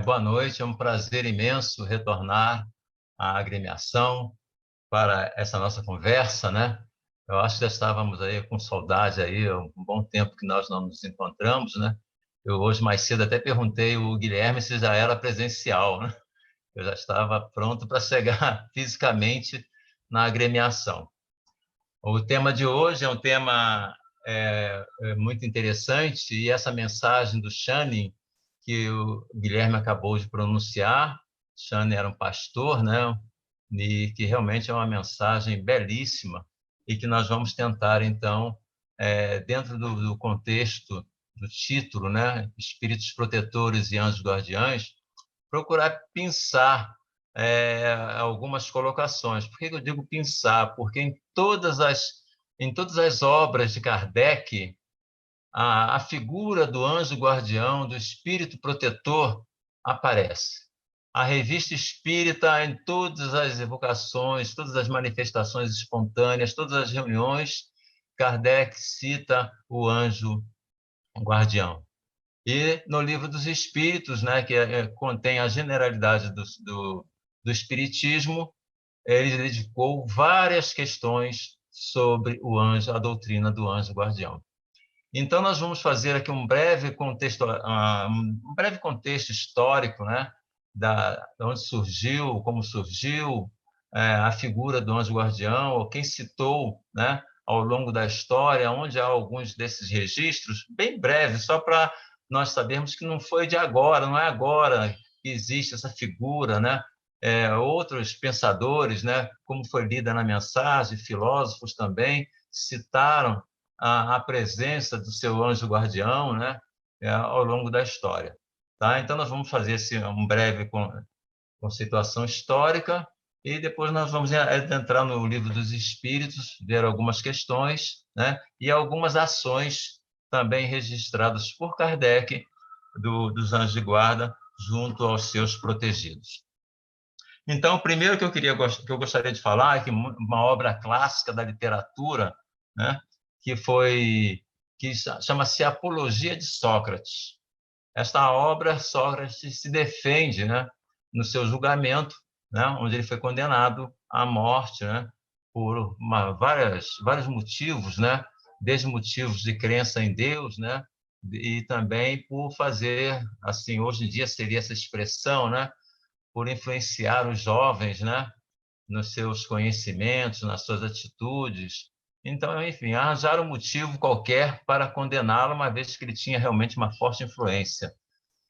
Boa noite, é um prazer imenso retornar à agremiação para essa nossa conversa, né? Eu acho que já estávamos aí com saudade aí, há um bom tempo que nós não nos encontramos, né? Eu hoje mais cedo até perguntei ao Guilherme se já era presencial, né? Eu já estava pronto para chegar fisicamente na agremiação. O tema de hoje é um tema muito interessante e essa mensagem do Channing que o Guilherme acabou de pronunciar. Channing era um pastor, né? E que realmente é uma mensagem belíssima e que nós vamos tentar, então, dentro do contexto do título, né? Espíritos protetores e anjos guardiães, procurar pensar algumas colocações. Por que eu digo pensar? Porque em todas as obras de Kardec, a figura do anjo guardião, do espírito protetor, aparece. A revista espírita, em todas as evocações, todas as manifestações espontâneas, todas as reuniões, Kardec cita o anjo guardião. E no livro dos Espíritos, né, que contém a generalidade do Espiritismo, ele dedicou várias questões sobre o anjo, a doutrina do anjo guardião. Então, nós vamos fazer aqui um breve contexto histórico, né, de onde surgiu, como surgiu a figura do anjo guardião, ou quem citou, né, ao longo da história, onde há alguns desses registros, bem breve, só para nós sabermos que não foi de agora, não é agora que existe essa figura, né? Outros pensadores, né, como foi lida na mensagem, filósofos também, citaram a presença do seu anjo guardião, né, ao longo da história. Tá? Então, nós vamos fazer um breve conceituação histórica e depois nós vamos entrar no Livro dos Espíritos, ver algumas questões, né, e algumas ações também registradas por Kardec dos anjos de guarda junto aos seus protegidos. Então, o primeiro que eu gostaria de falar é que uma obra clássica da literatura, né, que chama-se Apologia de Sócrates. Esta obra, Sócrates se defende, né, no seu julgamento, né, onde ele foi condenado à morte, né, por vários motivos, né, desde motivos de crença em Deus, né, e também por fazer, assim, hoje em dia seria essa expressão, né, por influenciar os jovens, né, nos seus conhecimentos, nas suas atitudes. Então, enfim, arranjaram um motivo qualquer para condená-lo, uma vez que ele tinha realmente uma forte influência.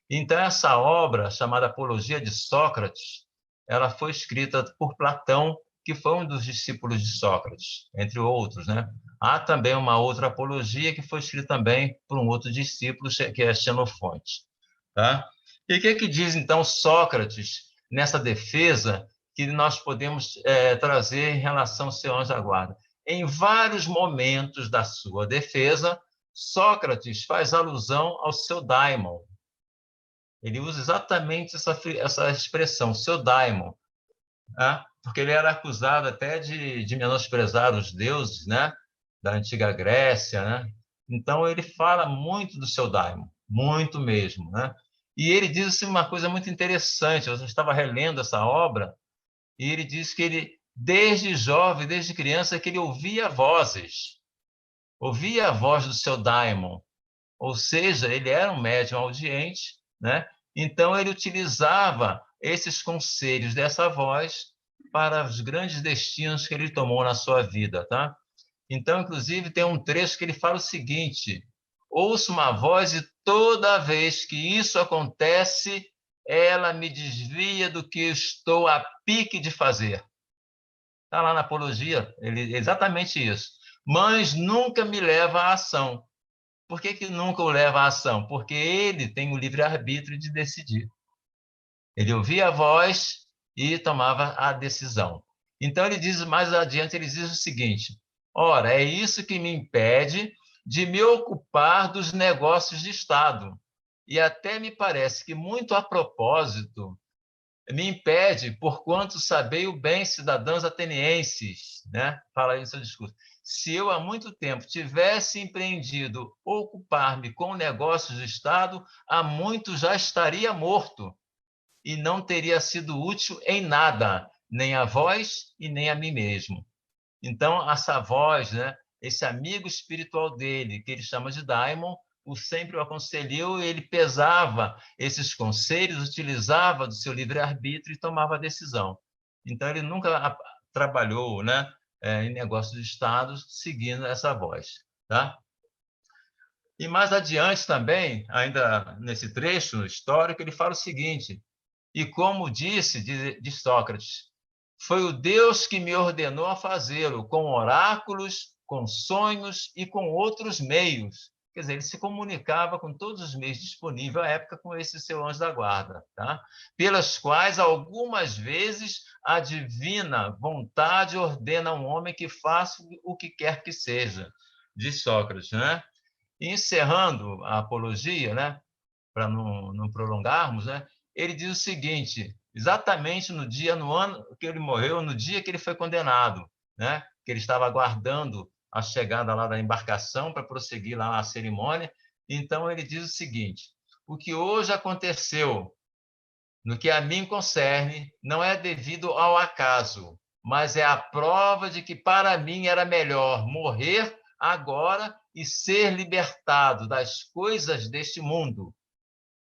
Então, essa obra, chamada Apologia de Sócrates, ela foi escrita por Platão, que foi um dos discípulos de Sócrates, entre outros, né? Há também uma outra apologia que foi escrita também por um outro discípulo, que é Xenofonte. Tá? E o que diz, então, Sócrates nessa defesa que nós podemos trazer em relação ao seu anjo da guarda? Em vários momentos da sua defesa, Sócrates faz alusão ao seu daimon. Ele usa exatamente essa expressão, seu daimon, né? Porque ele era acusado até de menosprezar os deuses, né, da antiga Grécia, né? Então ele fala muito do seu daimon, muito mesmo, né? E ele diz assim, uma coisa muito interessante. Eu estava relendo essa obra e ele diz que ele, desde jovem, desde criança, que ele ouvia a voz do seu daimon, ou seja, ele era um médium audiente, né? Então ele utilizava esses conselhos dessa voz para os grandes destinos que ele tomou na sua vida, tá? Então, inclusive, tem um trecho que ele fala o seguinte: ouço uma voz e toda vez que isso acontece, ela me desvia do que estou a pique de fazer. Está lá na Apologia, exatamente isso. Mas nunca me leva à ação. Por que nunca o leva à ação? Porque ele tem o livre-arbítrio de decidir. Ele ouvia a voz e tomava a decisão. Então, ele diz mais adiante, ele diz o seguinte: ora, é isso que me impede de me ocupar dos negócios de Estado. E até me parece que, muito a propósito, me impede, porquanto sabei o bem, cidadãos atenienses, né? Fala aí no seu discurso. se eu há muito tempo tivesse empreendido ocupar-me com negócios do Estado, há muito já estaria morto e não teria sido útil em nada, nem a vós e nem a mim mesmo. Então, essa voz, né, esse amigo espiritual dele, que ele chama de Daimon, o sempre o aconselhou, ele pesava esses conselhos, utilizava do seu livre-arbítrio e tomava a decisão. Então, ele nunca trabalhou, né, em negócios de Estado seguindo essa voz. Tá? E mais adiante também, ainda nesse trecho histórico, ele fala o seguinte: e como disse de Sócrates, foi o Deus que me ordenou a fazê-lo, com oráculos, com sonhos e com outros meios. Quer dizer, ele se comunicava com todos os meios disponíveis à época com esse seu anjo da guarda, tá? Pelas quais, algumas vezes, a divina vontade ordena a um homem que faça o que quer que seja, diz Sócrates, né? E encerrando a apologia, né? Para não prolongarmos, né? Ele diz o seguinte, exatamente no dia, no ano que ele morreu, no dia que ele foi condenado, né? Que ele estava aguardando a chegada lá da embarcação para prosseguir lá a cerimônia. Então ele diz o seguinte: o que hoje aconteceu, no que a mim concerne, não é devido ao acaso, mas é a prova de que para mim era melhor morrer agora e ser libertado das coisas deste mundo.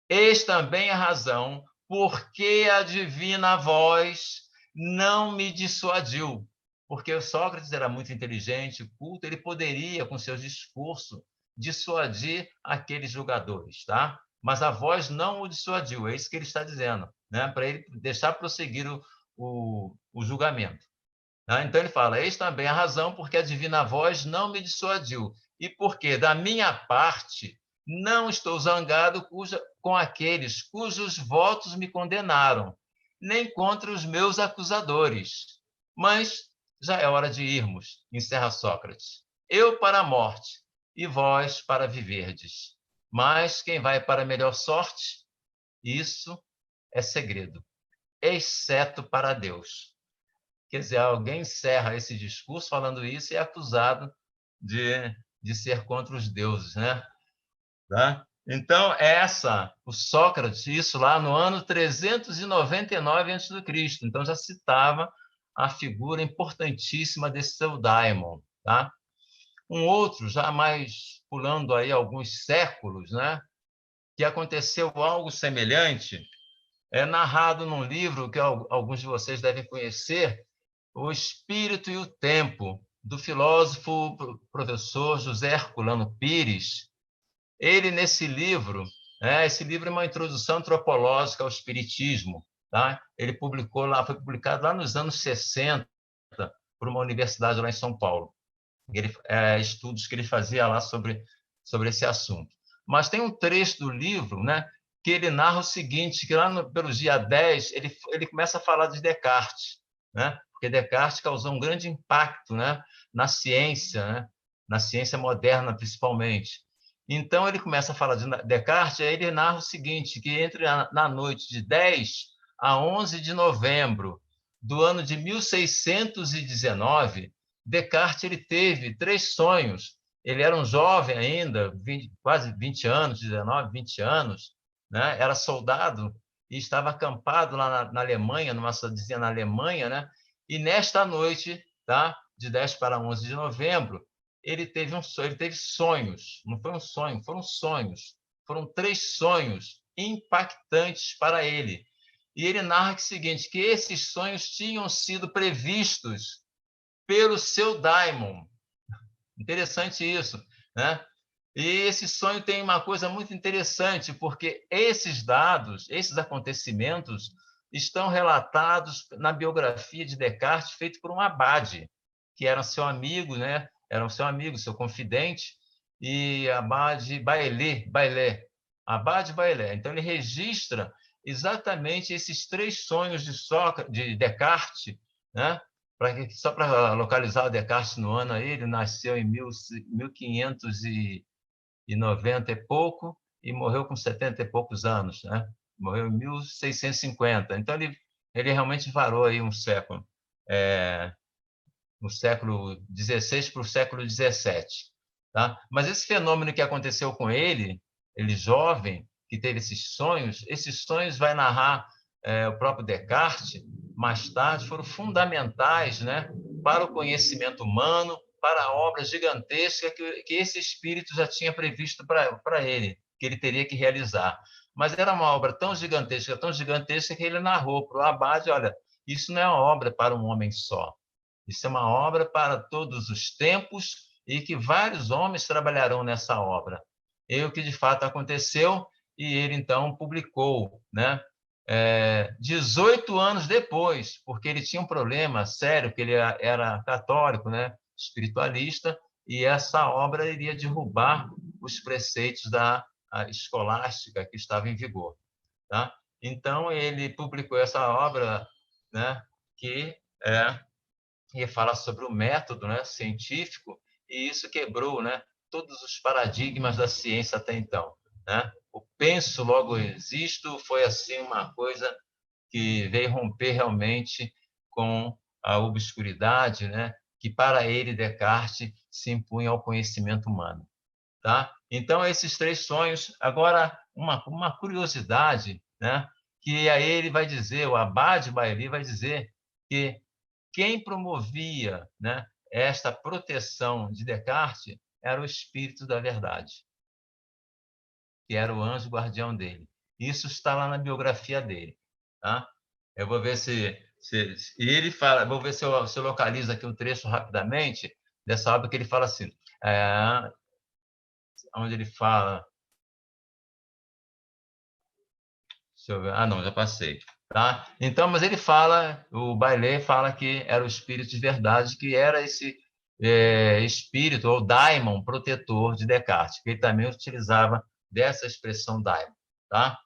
Eis também a razão por que a divina voz não me dissuadiu. Porque o Sócrates era muito inteligente, culto, ele poderia, com seu discurso, dissuadir aqueles julgadores, tá? Mas a voz não o dissuadiu, é isso que ele está dizendo, né? Para ele deixar prosseguir o julgamento. Tá? Então ele fala: eis também a razão porque a divina voz não me dissuadiu, e porque, da minha parte, não estou zangado com aqueles cujos votos me condenaram, nem contra os meus acusadores. Mas já é hora de irmos, encerra Sócrates. Eu para a morte, e vós para viverdes. Mas quem vai para a melhor sorte, isso é segredo, exceto para Deus. Quer dizer, alguém encerra esse discurso falando isso e é acusado de ser contra os deuses, né? Tá? Então, o Sócrates, isso lá no ano 399 a.C., então já citava a figura importantíssima desse seu daimon, tá? Um outro, já mais pulando aí alguns séculos, né? Que aconteceu algo semelhante, é narrado num livro que alguns de vocês devem conhecer, O Espírito e o Tempo, do filósofo professor José Herculano Pires. Ele, nesse livro, esse livro é uma introdução antropológica ao espiritismo, tá? Ele foi publicado lá nos anos 60 por uma universidade lá em São Paulo. Estudos que ele fazia lá sobre esse assunto. Mas tem um trecho do livro, né, que ele narra o seguinte, que lá pelo dia 10, ele começa a falar de Descartes, né? Porque Descartes causou um grande impacto, né, né, na ciência moderna, principalmente. Então, ele começa a falar de Descartes, aí ele narra o seguinte, que na noite de 10 a 11 de novembro do ano de 1619, Descartes ele teve 3 sonhos. Ele era um jovem ainda, quase 20 anos, 19, 20 anos, né? Era soldado e estava acampado lá na Alemanha, numa cidadezinha na Alemanha, né? E nesta noite, tá? De 10 para 11 de novembro, ele teve sonhos. Não foi um sonho, foram sonhos. Foram 3 sonhos impactantes para ele. E ele narra o seguinte, que esses sonhos tinham sido previstos pelo seu daimon. Interessante isso, né? E esse sonho tem uma coisa muito interessante, porque esses dados, esses acontecimentos, estão relatados na biografia de Descartes, feita por um abade, que era seu amigo, né? Era um seu amigo, seu confidente, e abade Abade Bailé. Então, ele registra exatamente esses 3 sonhos de Descartes, né? Só para localizar o Descartes no ano, aí, ele nasceu em 1590 e pouco e morreu com 70 e poucos anos, né? Morreu em 1650. Então, ele realmente varou aí um século. no século XVI para o século XVII. Tá? Mas esse fenômeno que aconteceu com ele jovem, que teve esses sonhos vai narrar o próprio Descartes, mais tarde, foram fundamentais, né, para o conhecimento humano, para a obra gigantesca que esse espírito já tinha previsto para ele, que ele teria que realizar. Mas era uma obra tão gigantesca, que ele narrou para o abade: olha, isso não é uma obra para um homem só, isso é uma obra para todos os tempos e que vários homens trabalharão nessa obra. E o que de fato aconteceu, e ele então publicou, né? 18 anos depois, porque ele tinha um problema sério, que ele era católico, né? Espiritualista, e essa obra iria derrubar os preceitos da escolástica que estava em vigor. Tá? Então, ele publicou essa obra, né? Que fala sobre o método, né, científico, e isso quebrou, né, todos os paradigmas da ciência até então. Né? O penso, logo existo foi assim uma coisa que veio romper realmente com a obscuridade, né, que para ele, Descartes, se impunha ao conhecimento humano. Tá? Então, esses três sonhos. Agora, uma curiosidade, né, que aí ele vai dizer, o Abade Bailly vai dizer que quem promovia, né, esta proteção de Descartes era o espírito da verdade, que era o anjo guardião dele. Isso está lá na biografia dele. Tá? Eu vou ver e ele fala, vou ver se eu localizo aqui um trecho rapidamente dessa obra que ele fala assim, onde ele fala. Deixa eu ver. Ah, não, já passei. Tá? Então, mas ele fala, o Bailey fala que era o espírito de verdade, que era esse espírito, ou daimon, protetor de Descartes, que ele também utilizava dessa expressão daimon. Tá?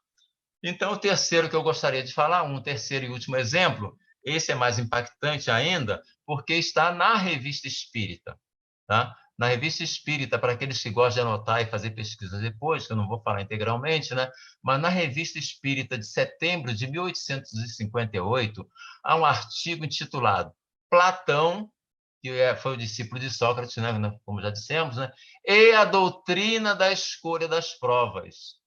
Então, o terceiro que eu gostaria de falar, um terceiro e último exemplo, esse é mais impactante ainda, porque está na Revista Espírita. Tá? Na Revista Espírita, para aqueles que gostam de anotar e fazer pesquisas depois, que eu não vou falar integralmente, né? Mas na Revista Espírita de setembro de 1858, há um artigo intitulado Platão, que foi o discípulo de Sócrates, né? Como já dissemos, né? E a doutrina da escolha das provas.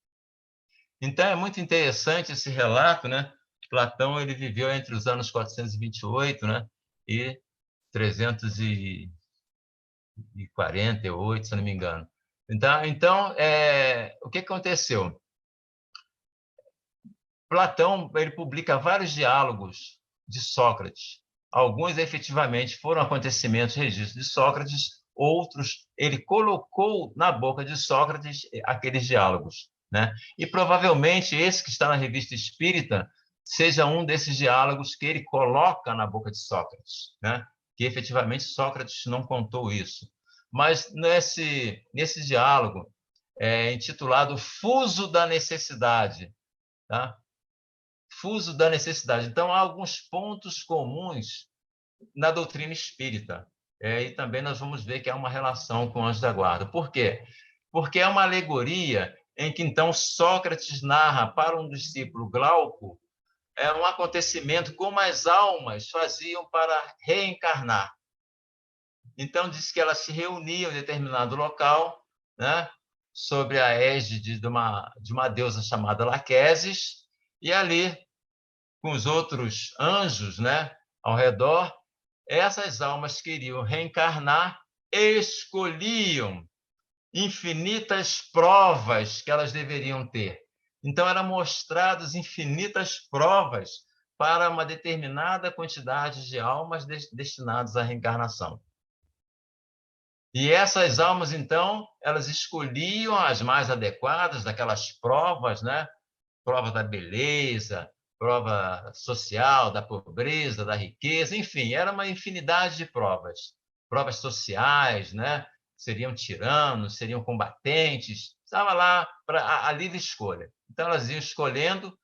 Então, é muito interessante esse relato, né? Platão ele viveu entre os anos 428, né? E 348, se não me engano. Então o que aconteceu? Platão ele publica vários diálogos de Sócrates. Alguns efetivamente foram acontecimentos, registros de Sócrates, outros ele colocou na boca de Sócrates aqueles diálogos. Né? E provavelmente esse que está na Revista Espírita seja um desses diálogos que ele coloca na boca de Sócrates, né? Que efetivamente Sócrates não contou isso. Mas nesse diálogo, intitulado Fuso da Necessidade, tá? Fuso da necessidade. Então, há alguns pontos comuns na doutrina espírita. E também nós vamos ver que há uma relação com o anjo da guarda. Por quê? Porque é uma alegoria em que, então, Sócrates narra para um discípulo Glauco um acontecimento como as almas faziam para reencarnar. Então, diz que elas se reuniam em determinado local, né, sobre a égide de uma deusa chamada Laquesis, e ali, com os outros anjos, né, ao redor, essas almas queriam reencarnar, escolhiam infinitas provas que elas deveriam ter. Então, eram mostradas infinitas provas para uma determinada quantidade de almas destinadas à reencarnação. E essas almas, então, elas escolhiam as mais adequadas daquelas provas, né? Prova da beleza, prova social, da pobreza, da riqueza, enfim, era uma infinidade de provas. Provas sociais, né? Seriam tiranos, seriam combatentes, estava lá para a livre escolha. Então, elas iam escolhendo,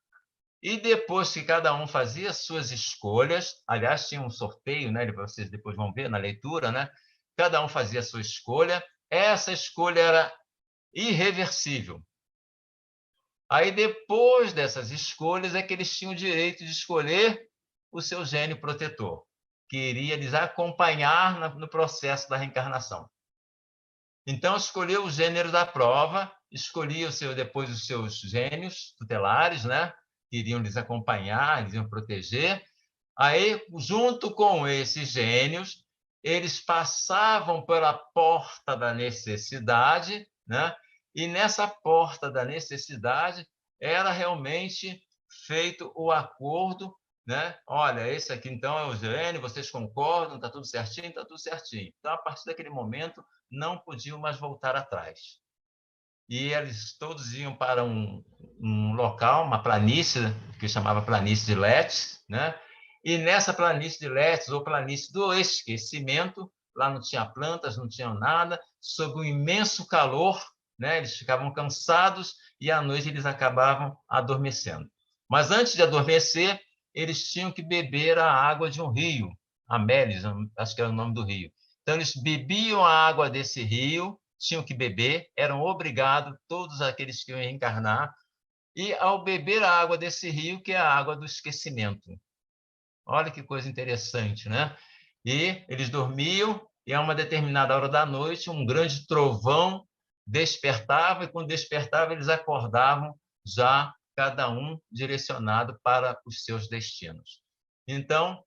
e depois que cada um fazia suas escolhas, aliás, tinha um sorteio, né? Vocês depois vão ver na leitura, né? Cada um fazia a sua escolha, essa escolha era irreversível. Aí, depois dessas escolhas, é que eles tinham o direito de escolher o seu gênio protetor, que iria lhes acompanhar no processo da reencarnação. Então, escolheu o gênero da prova, escolhia depois os seus gênios tutelares, né? Que iriam lhes acompanhar, lhes iam proteger. Aí, junto com esses gênios, eles passavam pela porta da necessidade, né? E nessa porta da necessidade era realmente feito o acordo, né? Olha, esse aqui então é o gênio, vocês concordam, está tudo certinho? Está tudo certinho. Então, a partir daquele momento, não podiam mais voltar atrás. E eles todos iam para um local, uma planície, que chamava planície de Létis, né? E nessa planície de Létis, ou planície do esquecimento, lá não tinha plantas, não tinha nada, sob um imenso calor, né? Eles ficavam cansados e à noite eles acabavam adormecendo. Mas antes de adormecer, eles tinham que beber a água de um rio, Amélis, acho que era o nome do rio. Então, eles bebiam a água desse rio, tinham que beber, eram obrigados, todos aqueles que iam reencarnar, e ao beber a água desse rio, que é a água do esquecimento. Olha que coisa interessante, né? E eles dormiam, e a uma determinada hora da noite, um grande trovão despertava, e quando despertava, eles acordavam já, cada um direcionado para os seus destinos. Então,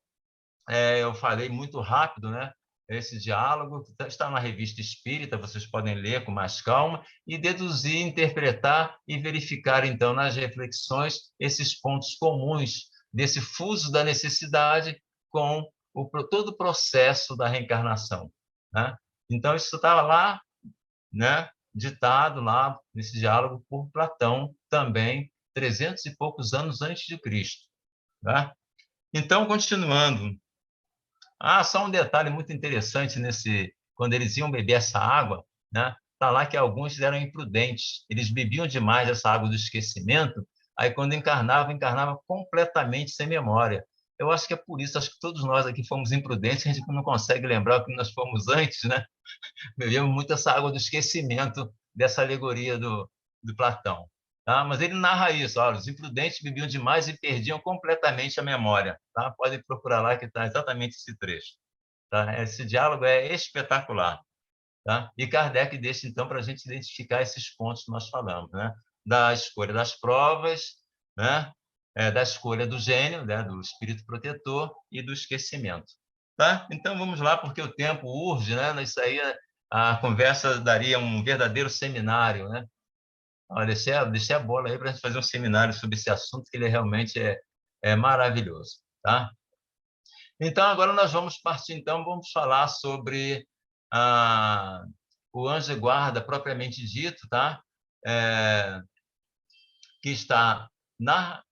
eu falei muito rápido, né? Esse diálogo está na revista Espírita, vocês podem ler com mais calma e deduzir, interpretar e verificar, então, nas reflexões, esses pontos comuns desse fuso da necessidade com todo o processo da reencarnação, né? Então, isso estava lá, né? Ditado lá nesse diálogo por Platão, também 300 e poucos anos antes de Cristo, né? Então, continuando, só um detalhe muito interessante quando eles iam beber essa água, né? Tá lá que alguns eram imprudentes. Eles bebiam demais essa água do esquecimento, aí quando encarnava completamente sem memória. Eu acho que é por isso, acho que todos nós aqui fomos imprudentes, a gente não consegue lembrar o que nós fomos antes, né? Bebemos muito essa água do esquecimento dessa alegoria do Platão. Tá? Mas ele narra isso, olha, os imprudentes bebiam demais e perdiam completamente a memória. Tá? Podem procurar lá que está exatamente esse trecho. Tá? Esse diálogo é espetacular. Tá? E Kardec deixa, então, para a gente identificar esses pontos que nós falamos, né? Da escolha das provas, né? Da escolha do gênio, né? Do espírito protetor e do esquecimento. Tá? Então, vamos lá, porque o tempo urge, né? Isso aí, a conversa daria um verdadeiro seminário, né? Olha, deixei a bola aí para a gente fazer um seminário sobre esse assunto, que ele realmente é maravilhoso. Tá? Então, agora nós vamos partir, então, vamos falar sobre o anjo de guarda propriamente dito, tá? Que está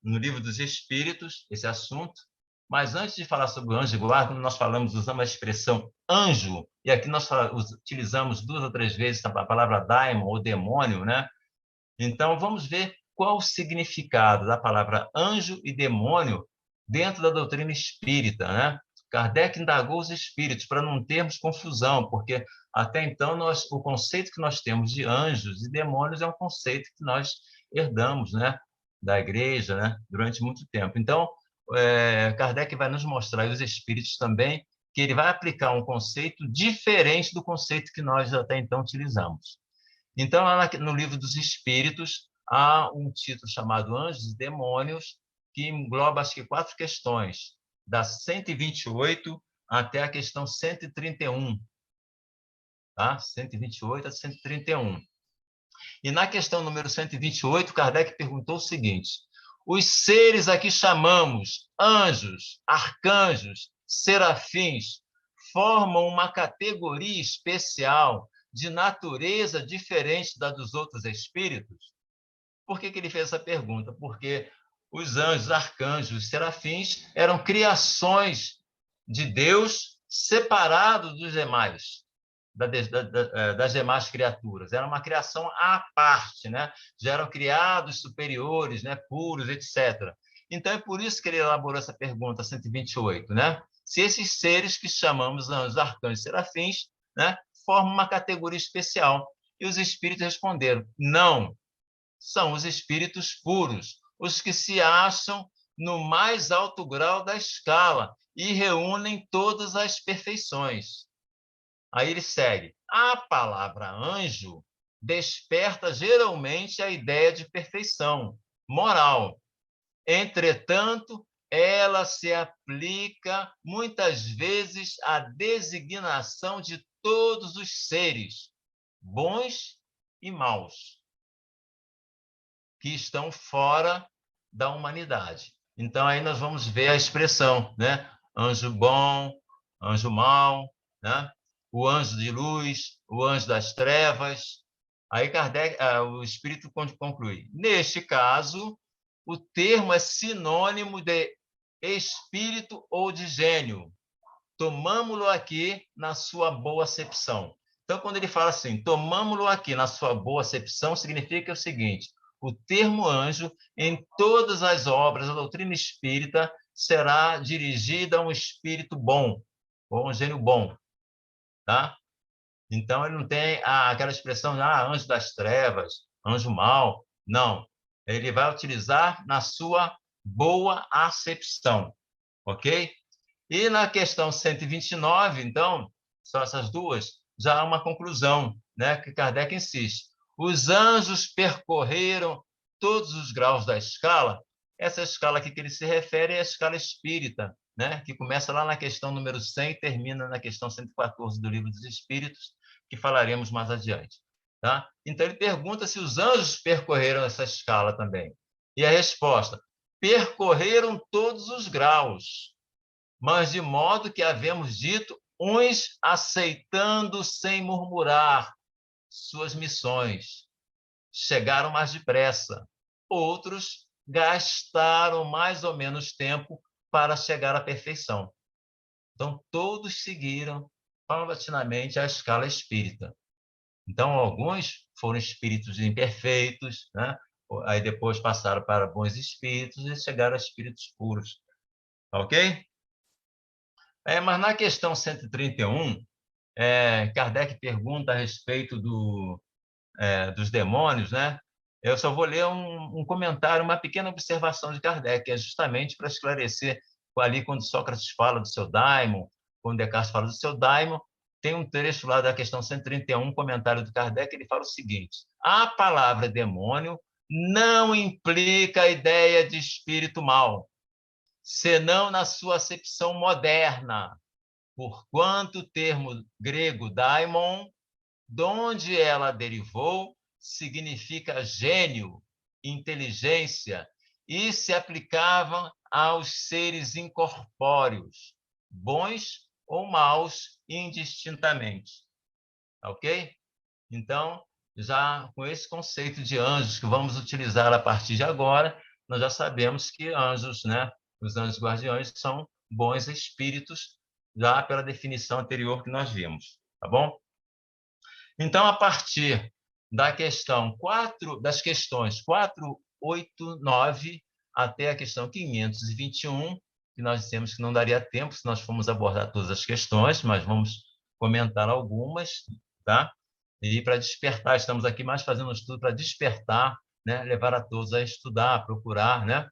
no livro dos Espíritos, esse assunto. Mas antes de falar sobre o anjo de guarda, quando nós usamos a expressão anjo, e aqui nós utilizamos 2 ou 3 vezes a palavra daimon, ou demônio, né? Então, vamos ver qual o significado da palavra anjo e demônio dentro da doutrina espírita, né? Kardec indagou os espíritos para não termos confusão, porque até então o conceito que nós temos de anjos e demônios é um conceito que nós herdamos, né, da igreja, né, durante muito tempo. Então, Kardec vai nos mostrar, e os espíritos também, que ele vai aplicar um conceito diferente do conceito que nós até então utilizamos. Então, lá no livro dos Espíritos, há um título chamado Anjos e Demônios, que engloba, acho que, 4 questões, da 128 até a questão 131. Tá? 128 a 131. E na questão número 128, Kardec perguntou o seguinte: os seres a que chamamos anjos, arcanjos, serafins, formam uma categoria especial de natureza diferente da dos outros espíritos? Por que ele fez essa pergunta? Porque os anjos, arcanjos, serafins eram criações de Deus separados dos demais, das demais criaturas. Era uma criação à parte, né? Já eram criados superiores, né? Puros, etc. Então, é por isso que ele elaborou essa pergunta 128, né? Se esses seres que chamamos anjos, arcanjos e serafins, né, formam uma categoria especial. E os espíritos responderam: não, são os espíritos puros, os que se acham no mais alto grau da escala e reúnem todas as perfeições. Aí ele segue. A palavra anjo desperta geralmente a ideia de perfeição moral. Entretanto, ela se aplica muitas vezes à designação de todos os seres, bons e maus, que estão fora da humanidade. Então, aí nós vamos ver a expressão, né? Anjo bom, anjo mau, né? O anjo de luz, o anjo das trevas. Aí Kardec, o Espírito conclui. Neste caso, o termo é sinônimo de espírito ou de gênio. Tomamos-lo aqui na sua boa acepção. Então, quando ele fala assim, tomamos-lo aqui na sua boa acepção, significa o seguinte: o termo anjo, em todas as obras da doutrina espírita, será dirigida a um espírito bom, ou um gênio bom, tá? Então, ele não tem aquela expressão, anjo das trevas, anjo mau. Não. Ele vai utilizar na sua boa acepção, ok? E na questão 129, então, só essas duas, já há uma conclusão, né, que Kardec insiste. Os anjos percorreram todos os graus da escala. Essa escala aqui que ele se refere é a escala espírita, né, que começa lá na questão número 100 e termina na questão 114 do Livro dos Espíritos, que falaremos mais adiante. Tá? Então, ele pergunta se os anjos percorreram essa escala também. E a resposta: percorreram todos os graus, mas de modo que havemos dito, uns aceitando sem murmurar suas missões, chegaram mais depressa, outros gastaram mais ou menos tempo para chegar à perfeição. Então, todos seguiram paulatinamente a escala espírita. Então, alguns foram espíritos imperfeitos, né? Aí depois passaram para bons espíritos e chegaram a espíritos puros. Ok? Mas na questão 131, Kardec pergunta a respeito dos demônios, né? Eu só vou ler um comentário, uma pequena observação de Kardec, que é justamente para esclarecer ali quando Sócrates fala do seu daimon, quando Descartes fala do seu daimon, tem um trecho lá da questão 131, um comentário do Kardec, ele fala o seguinte: a palavra demônio não implica a ideia de espírito mau, senão na sua acepção moderna, porquanto o termo grego daimon, de onde ela derivou, significa gênio, inteligência, e se aplicava aos seres incorpóreos, bons ou maus, indistintamente. Ok? Então, já com esse conceito de anjos que vamos utilizar a partir de agora, nós já sabemos que anjos, né, os anjos guardiões, são bons espíritos, já pela definição anterior que nós vimos, tá bom? Então, a partir da questão 4, das questões 4, 8, 9 até a questão 521, que nós dissemos que não daria tempo se nós formos abordar todas as questões, mas vamos comentar algumas, tá? E para despertar, estamos aqui mais fazendo um estudo para despertar, né? Levar a todos a estudar, procurar, né?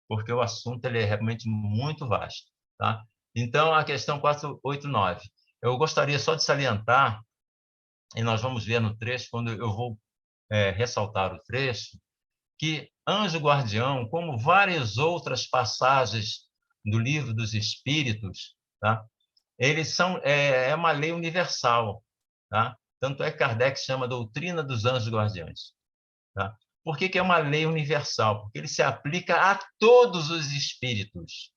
Porque o assunto ele é realmente muito vasto, tá? Então, a questão 4, 8, 9. Eu gostaria só de salientar, e nós vamos ver no trecho, quando eu vou ressaltar o trecho, que anjo guardião, como várias outras passagens do Livro dos Espíritos, tá? Eles são uma lei universal, tá? Tanto é que Kardec chama a doutrina dos anjos guardiões, tá? Por que é uma lei universal? Porque ele se aplica a todos os espíritos,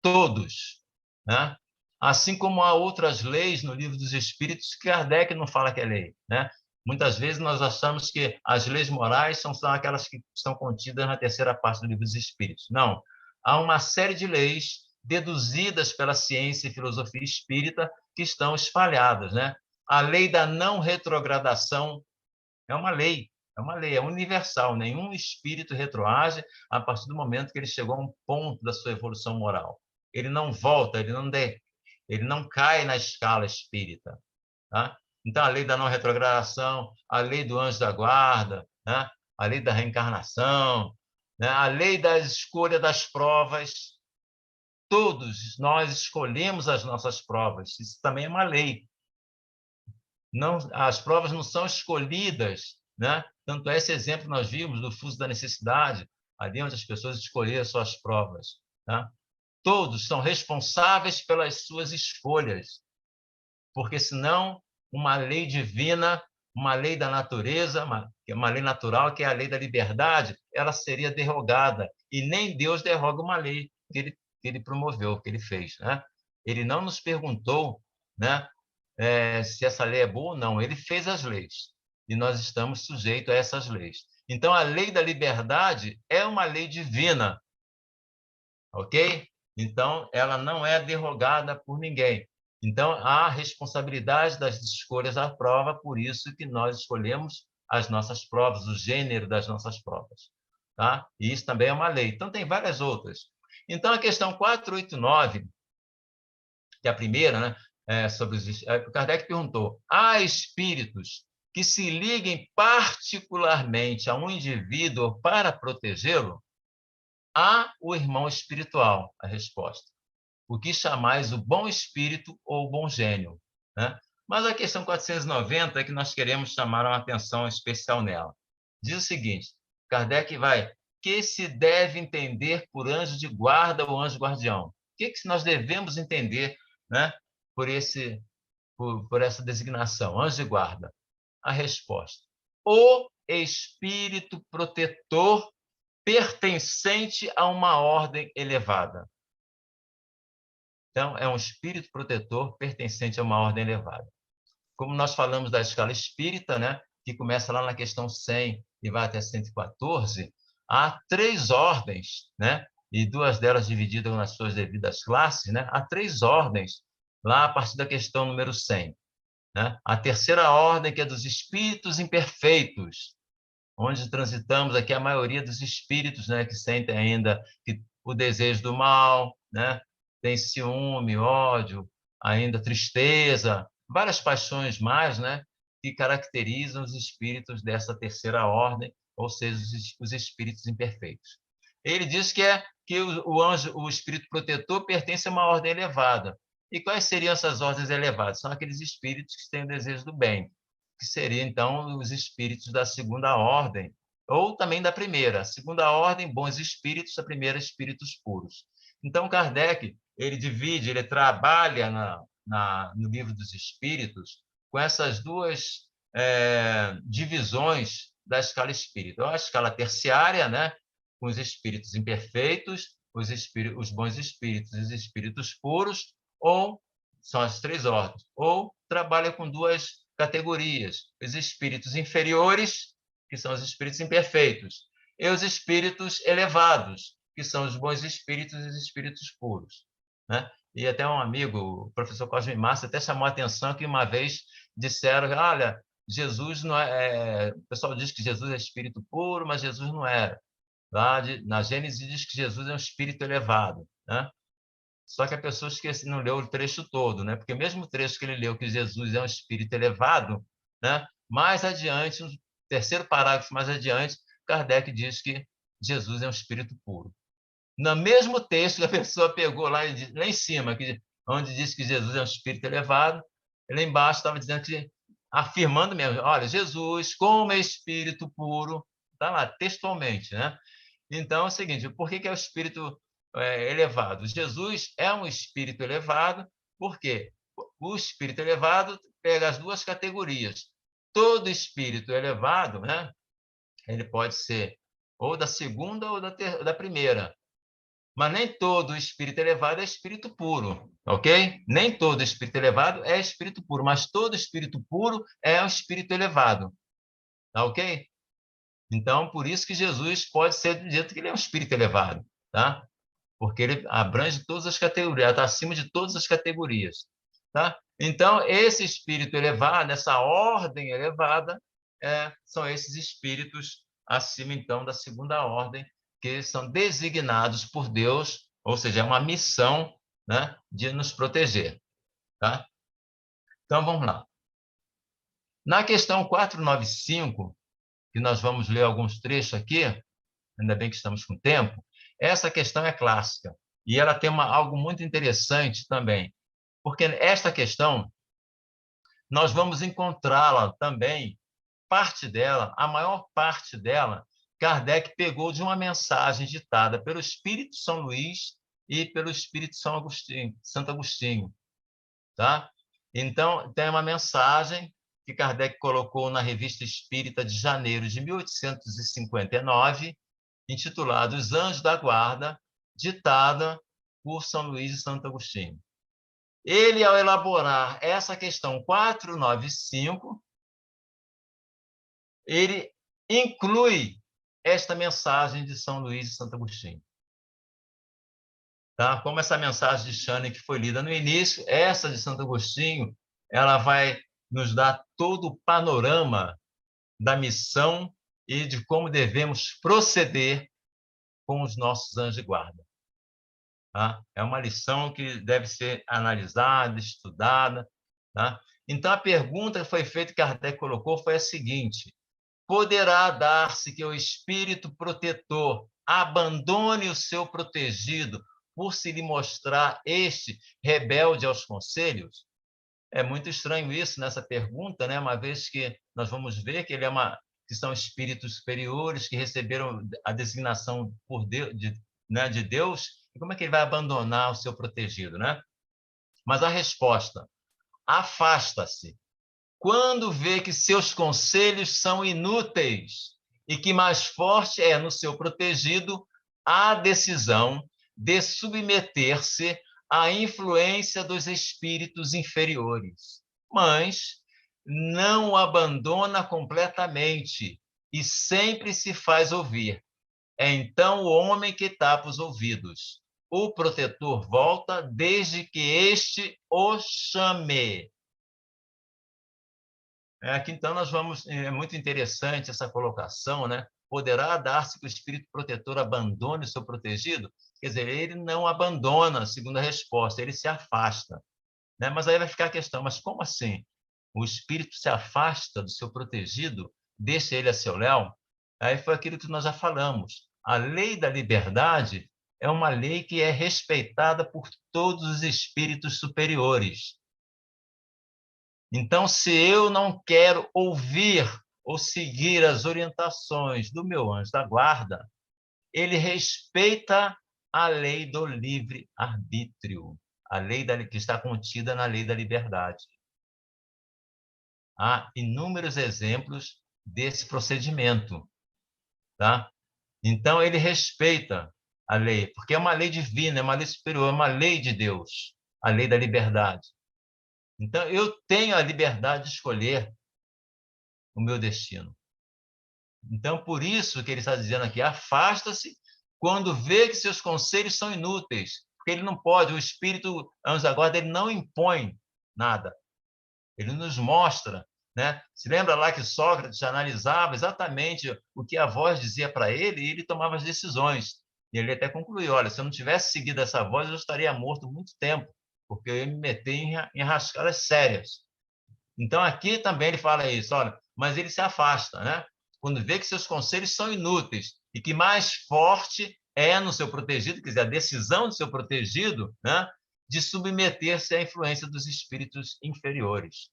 todos, né? Assim como há outras leis no Livro dos Espíritos que Kardec não fala que é lei, né? Muitas vezes nós achamos que as leis morais são aquelas que estão contidas na terceira parte do Livro dos Espíritos. Não. Há uma série de leis deduzidas pela ciência e filosofia espírita que estão espalhadas, né? A lei da não retrogradação é uma lei, é universal. Nenhum espírito retroage a partir do momento que ele chegou a um ponto da sua evolução moral. Ele não volta, ele não cai na escala espírita, tá? Então, a lei da não retrogradação, a lei do anjo da guarda, né? A lei da reencarnação, né? A lei da escolha das provas, Todos nós escolhemos as nossas provas. Isso também é uma lei. Não, as provas não são escolhidas, né? Tanto é esse exemplo que nós vimos do fuso da necessidade, ali onde as pessoas escolheram suas provas. Tá? Todos são responsáveis pelas suas escolhas, porque senão uma lei divina, uma lei da natureza, uma lei natural, que é a lei da liberdade, ela seria derrogada. E nem Deus derroga uma lei que ele promoveu, que ele fez. Né? Ele não nos perguntou, né, se essa lei é boa ou não. Ele fez as leis e nós estamos sujeitos a essas leis. Então, a lei da liberdade é uma lei divina, ok? Então, ela não é derrogada por ninguém. Então, há responsabilidade das escolhas à prova, por isso que nós escolhemos as nossas provas, o gênero das nossas provas. Tá? E isso também é uma lei. Então, tem várias outras. Então, a questão 489, que é a primeira, né, sobre os... Kardec perguntou, há espíritos que se liguem particularmente a um indivíduo para protegê-lo? Há o irmão espiritual, a resposta. O que chamais o bom espírito ou o bom gênio? Né? Mas a questão 490 é que nós queremos chamar uma atenção especial nela. Diz o seguinte, Kardec vai, que se deve entender por anjo de guarda ou anjo guardião? O que nós devemos entender, né, por essa designação, anjo de guarda? A resposta, o espírito protetor pertencente a uma ordem elevada. Então, é um espírito protetor pertencente a uma ordem elevada. Como nós falamos da escala espírita, né, que começa lá na questão 100 e vai até 114, há 3 ordens, né, e 2 delas divididas nas suas devidas classes, né, há 3 ordens lá a partir da questão número 100. Né? A terceira ordem, que é dos espíritos imperfeitos, onde transitamos aqui a maioria dos espíritos, né, que sentem ainda o desejo do mal, né, tem ciúme, ódio, ainda tristeza, várias paixões mais, né, que caracterizam os espíritos dessa terceira ordem, ou seja, os espíritos imperfeitos. Ele diz que o anjo, o espírito protetor, pertence a uma ordem elevada. E quais seriam essas ordens elevadas? São aqueles espíritos que têm o desejo do bem, que seriam, então, os espíritos da segunda ordem, ou também da primeira. A segunda ordem, bons espíritos, a primeira, espíritos puros. Então, Kardec, ele divide, ele trabalha no Livro dos Espíritos com essas duas divisões da escala espírita. A escala terciária, né, com os espíritos imperfeitos, os bons espíritos e os espíritos puros, ou são as 3 ordens, ou trabalha com 2 categorias, os espíritos inferiores, que são os espíritos imperfeitos, e os espíritos elevados, que são os bons espíritos e os espíritos puros. Né? E até um amigo, o professor Cosme Massa, até chamou a atenção que uma vez disseram, olha, Jesus não o pessoal diz que Jesus é espírito puro, mas Jesus não era. Lá na Gênesis diz que Jesus é um espírito elevado. Né? Só que a pessoa não leu o trecho todo, né? Porque mesmo o trecho que ele leu, que Jesus é um espírito elevado, né? Mais adiante, no terceiro parágrafo mais adiante, Kardec diz que Jesus é um espírito puro. No mesmo texto que a pessoa pegou lá em cima, onde diz que Jesus é um espírito elevado, lá embaixo estava dizendo que, afirmando mesmo, olha, Jesus, como é espírito puro, está lá, textualmente, né? Então, é o seguinte, por que é o espírito elevado? Jesus é um espírito elevado, porque o espírito elevado pega as 2 categorias. Todo espírito elevado, né, ele pode ser ou da segunda ou da primeira. Mas nem todo espírito elevado é espírito puro, ok? Nem todo espírito elevado é espírito puro, mas todo espírito puro é um espírito elevado, tá ok? Então, por isso que Jesus pode ser dito que ele é um espírito elevado, tá? Porque ele abrange todas as categorias, está acima de todas as categorias. Tá? Então, esse espírito elevado, essa ordem elevada, são esses espíritos acima, então, da segunda ordem, que são designados por Deus, ou seja, é uma missão, né, de nos proteger. Tá? Então, vamos lá. Na questão 495, que nós vamos ler alguns trechos aqui, ainda bem que estamos com tempo, essa questão é clássica. E ela tem algo muito interessante também, porque esta questão, nós vamos encontrá-la também, parte dela, a maior parte dela, Kardec pegou de uma mensagem ditada pelo Espírito São Luís e pelo Espírito São Agostinho, Santo Agostinho, tá? Então, tem uma mensagem que Kardec colocou na Revista Espírita de janeiro de 1859, intitulada Os Anjos da Guarda, ditada por São Luís e Santo Agostinho. Ele, ao elaborar essa questão 495, ele inclui esta mensagem de São Luís e Santo Agostinho. Tá? Como essa mensagem de Channing que foi lida no início, essa de Santo Agostinho, ela vai nos dar todo o panorama da missão e de como devemos proceder com os nossos anjos de guarda. Tá? É uma lição que deve ser analisada, estudada. Tá? Então, a pergunta que foi feita, que Kardec colocou, foi a seguinte: poderá dar-se que o espírito protetor abandone o seu protegido por se lhe mostrar este rebelde aos conselhos? É muito estranho isso nessa pergunta, né? Uma vez que nós vamos ver que que são espíritos superiores que receberam a designação por Deus, de Deus, e como é que ele vai abandonar o seu protegido, né? Mas a resposta: afasta-se quando vê que seus conselhos são inúteis e que mais forte é no seu protegido a decisão de submeter-se à influência dos espíritos inferiores, mas não o abandona completamente e sempre se faz ouvir. É então o homem que tapa os ouvidos. O protetor volta desde que este o chame. Aqui, então, nós vamos... É muito interessante essa colocação, né? Poderá dar-se que o espírito protetor abandone o seu protegido? Quer dizer, ele não abandona, segundo a resposta, ele se afasta. Né? Mas aí vai ficar a questão, mas como assim? O espírito se afasta do seu protegido, deixa ele a seu léu? Aí foi aquilo que nós já falamos. A lei da liberdade é uma lei que é respeitada por todos os espíritos superiores. Então, se eu não quero ouvir ou seguir as orientações do meu anjo da guarda, ele respeita a lei do livre-arbítrio, a lei que está contida na lei da liberdade. Há inúmeros exemplos desse procedimento, tá? Então, ele respeita a lei, porque é uma lei divina, é uma lei superior, é uma lei de Deus, a lei da liberdade. Então, eu tenho a liberdade de escolher o meu destino. Então, por isso que ele está dizendo aqui, afasta-se quando vê que seus conselhos são inúteis, porque ele não pode, o espírito, anjo da guarda, ele não impõe nada. Ele nos mostra, né? Se lembra lá que Sócrates analisava exatamente o que a voz dizia para ele e ele tomava as decisões. E ele até concluiu, olha, se eu não tivesse seguido essa voz, eu estaria morto há muito tempo, porque eu ia me meter em enrascadas sérias. Então, aqui também ele fala isso, olha, mas ele se afasta, né? Quando vê que seus conselhos são inúteis e que mais forte é no seu protegido, quer dizer, a decisão do seu protegido, né, de submeter-se à influência dos espíritos inferiores.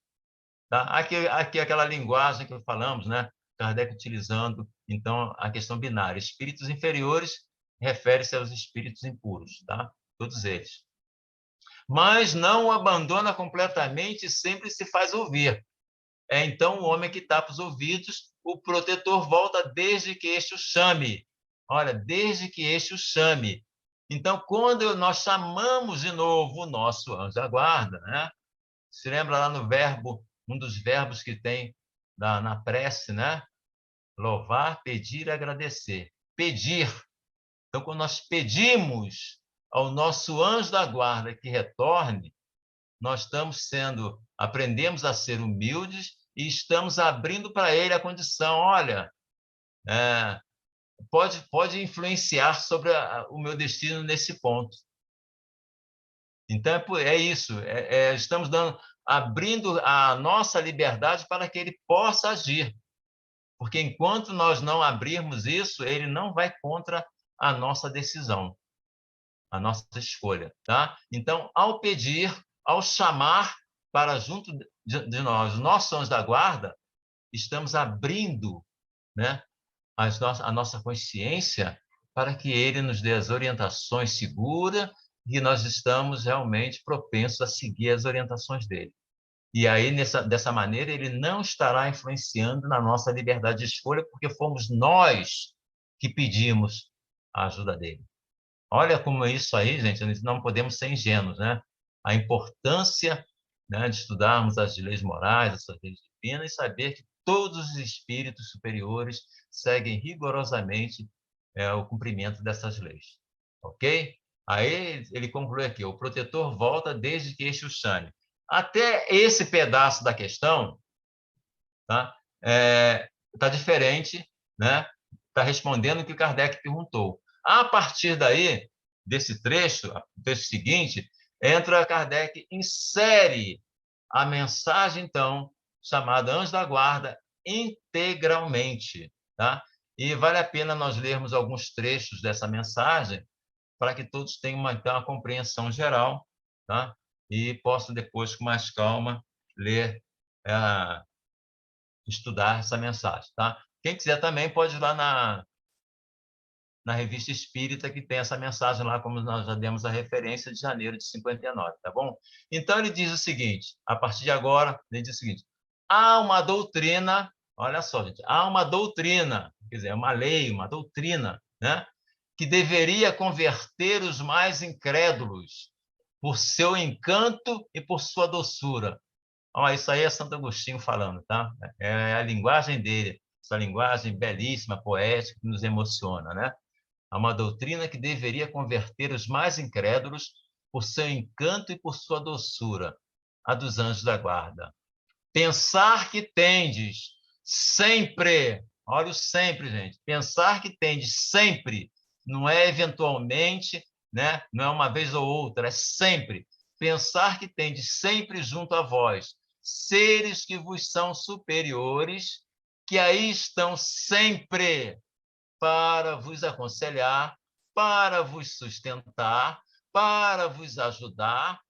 Tá? Aqui aquela linguagem que falamos, né? Kardec utilizando, então, a questão binária. Espíritos inferiores refere-se aos espíritos impuros, tá? Todos eles. Mas não o abandona completamente e sempre se faz ouvir. É então o homem que tapa os ouvidos, o protetor volta desde que este o chame. Olha, desde que este o chame. Então, quando nós chamamos de novo o nosso anjo da guarda, né? Se lembra lá no verbo, um dos verbos que tem na prece, né? Louvar, pedir e agradecer. Pedir. Então, quando nós pedimos ao nosso anjo da guarda que retorne, nós aprendemos a ser humildes e estamos abrindo para ele a condição, olha, pode influenciar sobre o meu destino nesse ponto. Então, é isso, estamos abrindo a nossa liberdade para que ele possa agir. Porque enquanto nós não abrirmos isso, ele não vai contra a nossa decisão. a nossa escolha, tá? Então, ao pedir, ao chamar para junto de nós, os nossos anjos da guarda, estamos abrindo, né, a nossa consciência para que ele nos dê as orientações seguras e nós estamos realmente propensos a seguir as orientações dele. E aí, dessa maneira, ele não estará influenciando na nossa liberdade de escolha, porque fomos nós que pedimos a ajuda dele. Olha como é isso aí, gente, nós não podemos ser ingênuos, né? A importância, né, de estudarmos as leis morais, as leis divinas, e saber que todos os espíritos superiores seguem rigorosamente o cumprimento dessas leis. Ok? Aí ele conclui aqui: o protetor volta desde que este o chame. Até esse pedaço da questão, tá? Tá diferente, né? Está respondendo o que Kardec perguntou. A partir daí, desse trecho, o trecho seguinte, entra Kardec, insere a mensagem, então, chamada Anjo da Guarda, integralmente, tá? E vale a pena nós lermos alguns trechos dessa mensagem para que todos tenham então, uma compreensão geral, tá? E possam depois, com mais calma, ler, estudar essa mensagem, tá? Quem quiser também pode ir lá na Revista Espírita, que tem essa mensagem lá, como nós já demos a referência, de janeiro de 59, tá bom? Então, ele diz o seguinte, a partir de agora, ele diz o seguinte: há uma doutrina, olha só, gente, há uma doutrina, quer dizer, é uma lei, uma doutrina, né, que deveria converter os mais incrédulos por seu encanto e por sua doçura. Ó, isso aí é Santo Agostinho falando, tá? É a linguagem dele, essa linguagem belíssima, poética, que nos emociona, né? Há uma doutrina que deveria converter os mais incrédulos por seu encanto e por sua doçura, a dos anjos da guarda. Pensar que tendes sempre, olha o sempre, gente, pensar que tendes sempre, não é eventualmente, né? Não é uma vez ou outra, é sempre. Pensar que tendes sempre junto a vós seres que vos são superiores, que aí estão sempre para vos aconselhar, para vos sustentar, para vos ajudar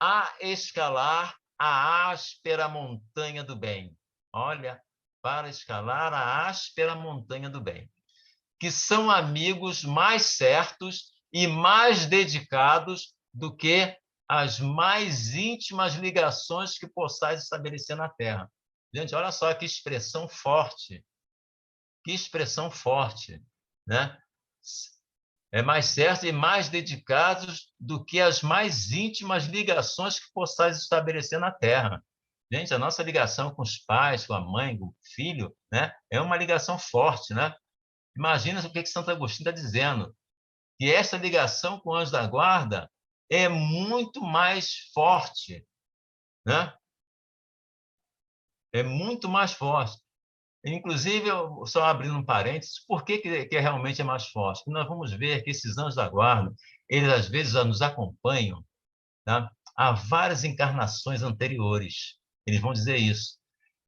a escalar a áspera montanha do bem. Olha, para escalar a áspera montanha do bem. Que são amigos mais certos e mais dedicados do que as mais íntimas ligações que possais estabelecer na Terra. Gente, olha só que expressão forte. Que expressão forte, né? É mais certo e mais dedicados do que as mais íntimas ligações que possais estabelecer na Terra. Gente, a nossa ligação com os pais, com a mãe, com o filho, né, é uma ligação forte, né? Imagina o que Santo Agostinho está dizendo, que essa ligação com o anjo da guarda é muito mais forte, né? É muito mais forte. Inclusive, só abrindo um parênteses, por que realmente é mais forte? Porque nós vamos ver que esses anjos da guarda, eles às vezes já nos acompanham, tá? Há várias encarnações anteriores. Eles vão dizer isso.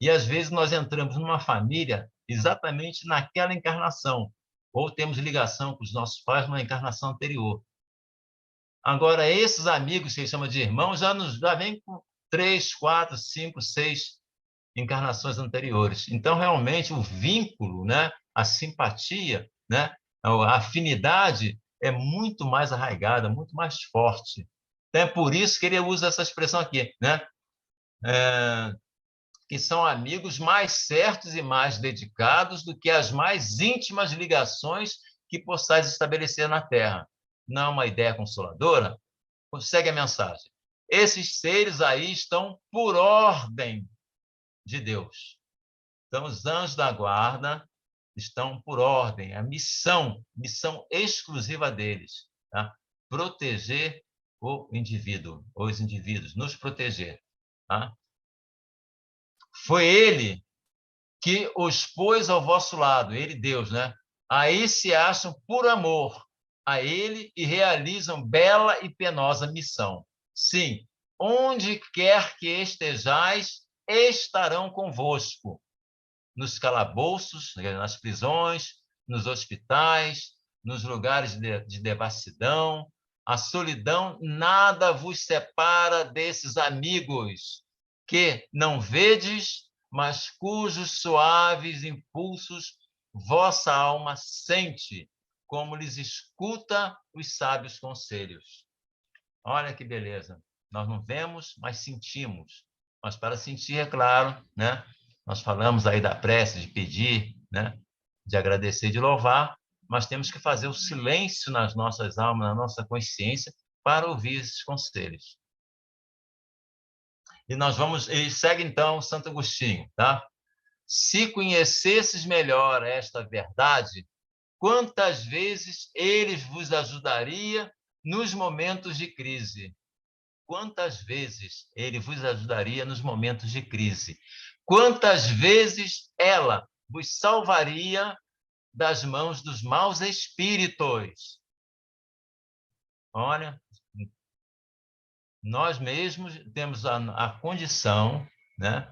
E às vezes nós entramos numa família exatamente naquela encarnação, ou temos ligação com os nossos pais numa encarnação anterior. Agora, esses amigos que eles chamam de irmãos já vêm com 3, 4, 5, 6 encarnações anteriores. Então, realmente, o vínculo, né, a simpatia, né, a afinidade é muito mais arraigada, muito mais forte. É por isso que ele usa essa expressão aqui, né? Que são amigos mais certos e mais dedicados do que as mais íntimas ligações que possais estabelecer na Terra. Não é uma ideia consoladora? Segue a mensagem. Esses seres aí estão por ordem de Deus. Então, os anjos da guarda estão por ordem, a missão exclusiva deles, tá? Proteger o indivíduo, os indivíduos, nos proteger, tá? Foi ele que os pôs ao vosso lado, ele, Deus, né? Aí se acham por amor a ele e realizam bela e penosa missão. Sim, onde quer que estejais, estarão convosco, nos calabouços, nas prisões, nos hospitais, nos lugares de devassidão, A solidão nada vos separa desses amigos que não vedes, mas cujos suaves impulsos vossa alma sente, como lhes escuta os sábios conselhos. Olha que beleza. Nós não vemos, mas sentimos. Mas para sentir, é claro, né? Nós falamos aí da prece, de pedir, né? De agradecer, de louvar, mas temos que fazer o silêncio nas nossas almas, na nossa consciência, para ouvir esses conselhos. E segue então Santo Agostinho, tá? Se conhecesses melhor esta verdade, quantas vezes ele vos ajudaria nos momentos de crise? Quantas vezes ele vos ajudaria nos momentos de crise? Quantas vezes ela vos salvaria das mãos dos maus espíritos? Olha, nós mesmos temos a condição, né,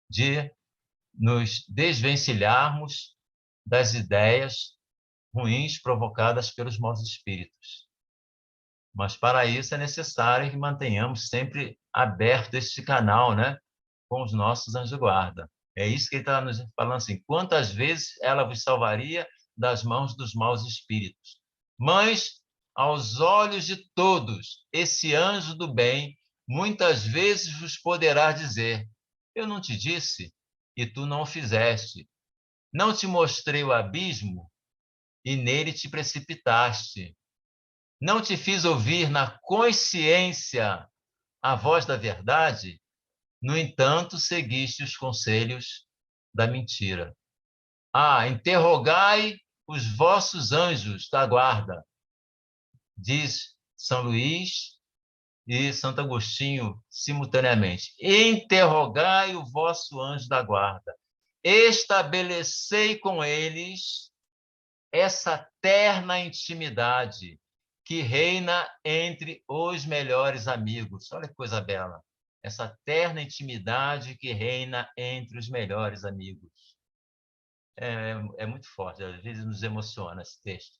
de nos desvencilharmos das ideias ruins provocadas pelos maus espíritos. Mas para isso é necessário que mantenhamos sempre aberto este canal, né, com os nossos anjos de guarda. É isso que ele está nos falando assim. Quantas vezes ela vos salvaria das mãos dos maus espíritos? Mas, aos olhos de todos, esse anjo do bem muitas vezes vos poderá dizer: eu não te disse, e tu não o fizeste. Não te mostrei o abismo, e nele te precipitaste. Não te fiz ouvir na consciência a voz da verdade, no entanto, seguiste os conselhos da mentira. Interrogai os vossos anjos da guarda, diz São Luís e Santo Agostinho simultaneamente. Interrogai o vosso anjo da guarda. Estabelecei com eles essa terna intimidade que reina entre os melhores amigos. Olha que coisa bela. Essa terna intimidade que reina entre os melhores amigos. É muito forte, às vezes nos emociona esse texto.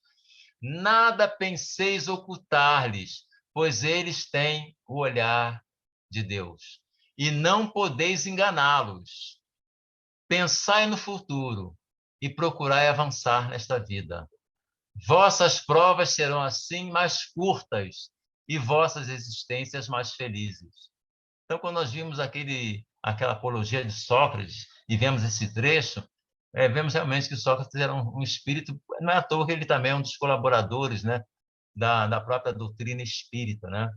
Nada penseis ocultar-lhes, pois eles têm o olhar de Deus. E não podeis enganá-los. Pensai no futuro e procurai avançar nesta vida. Vossas provas serão assim mais curtas e vossas existências mais felizes. Então, quando nós vimos aquela apologia de Sócrates e vemos esse trecho, vemos realmente que Sócrates era um espírito, não é à toa que ele também é um dos colaboradores, né, da própria doutrina espírita, né?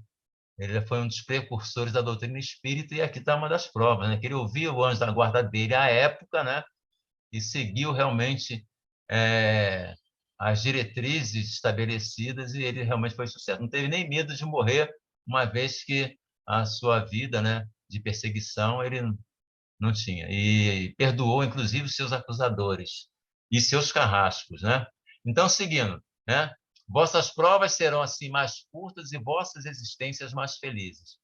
Ele foi um dos precursores da doutrina espírita e aqui está uma das provas, né, que ele ouvia o anjo da guarda dele à época, né, e seguiu realmente as diretrizes estabelecidas e ele realmente foi sucesso. Não teve nem medo de morrer, uma vez que a sua vida, né, de perseguição ele não tinha. E perdoou, inclusive, os seus acusadores e seus carrascos, né? Então, seguindo, né? Vossas provas serão assim mais curtas e vossas existências mais felizes.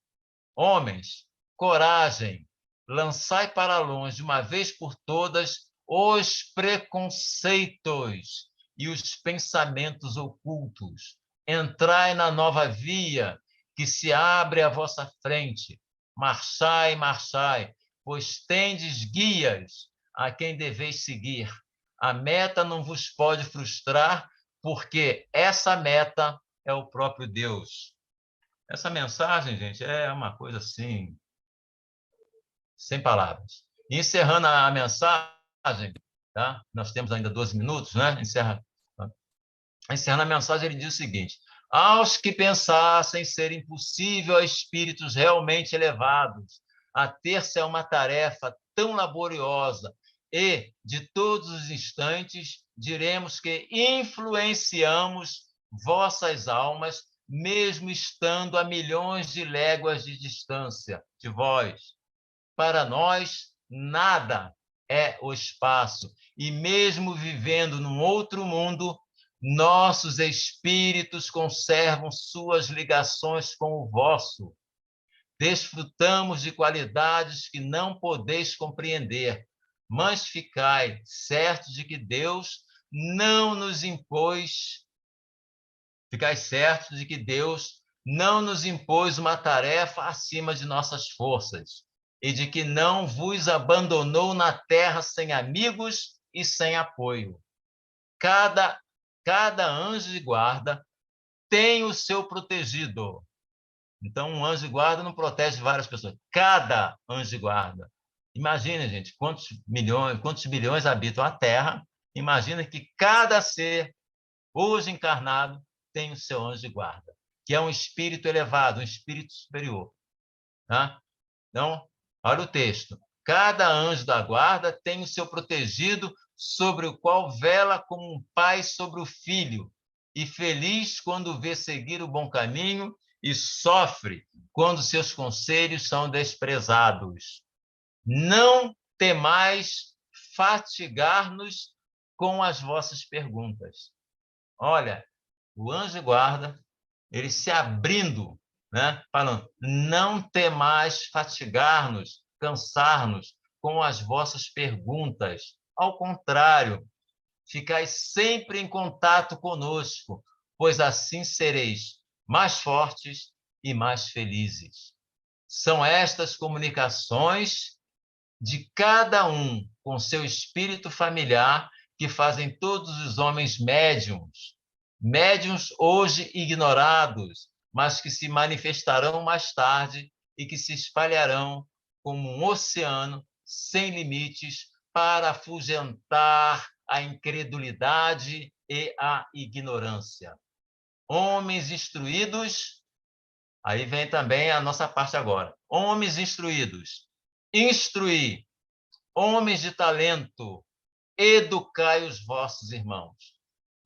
Homens, coragem, lançai para longe, de uma vez por todas, os preconceitos e os pensamentos ocultos. Entrai na nova via que se abre à vossa frente. Marchai, marchai, pois tendes guias a quem deveis seguir. A meta não vos pode frustrar, porque essa meta é o próprio Deus. Essa mensagem, gente, é uma coisa assim, sem palavras. E encerrando a mensagem, tá? Nós temos ainda 12 minutos, né? Encerrando a mensagem, ele diz o seguinte: aos que pensassem ser impossível a espíritos realmente elevados a ter-se a uma tarefa tão laboriosa e, de todos os instantes, diremos que influenciamos vossas almas, mesmo estando a milhões de léguas de distância de vós. Para nós, nada é o espaço, e mesmo vivendo num outro mundo, nossos espíritos conservam suas ligações com o vosso. Desfrutamos de qualidades que não podeis compreender, mas ficai certos de que Deus não nos impôs Ficai certos de que Deus não nos impôs uma tarefa acima de nossas forças e de que não vos abandonou na terra sem amigos e sem apoio. Cada, cada anjo de guarda tem o seu protegido. Então, um anjo de guarda não protege várias pessoas. Cada anjo de guarda. Imagina, gente, quantos bilhões habitam a Terra. Imagina que cada ser, hoje encarnado, tem o seu anjo de guarda, que é um espírito elevado, um espírito superior. Tá? Então, olha o texto. Cada anjo da guarda tem o seu protegido, sobre o qual vela como um pai sobre o filho, e feliz quando vê seguir o bom caminho, e sofre quando seus conselhos são desprezados. Não temais fatigar-nos com as vossas perguntas. Olha, o anjo guarda, ele se abrindo, né? Falando, não temais fatigar-nos, cansar-nos com as vossas perguntas. Ao contrário, ficais sempre em contato conosco, pois assim sereis mais fortes e mais felizes. São estas comunicações de cada um com seu espírito familiar que fazem todos os homens médiums. Médiums hoje ignorados, mas que se manifestarão mais tarde e que se espalharão como um oceano sem limites para afugentar a incredulidade e a ignorância. Homens instruídos, aí vem também a nossa parte agora. Homens instruídos, instruir, homens de talento, educai os vossos irmãos.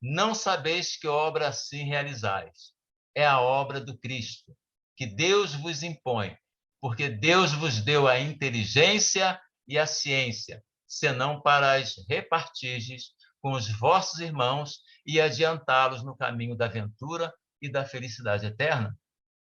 Não sabeis que obra assim realizais. É a obra do Cristo, que Deus vos impõe, porque Deus vos deu a inteligência e a ciência, senão para as repartirdes com os vossos irmãos e adiantá-los no caminho da ventura e da felicidade eterna.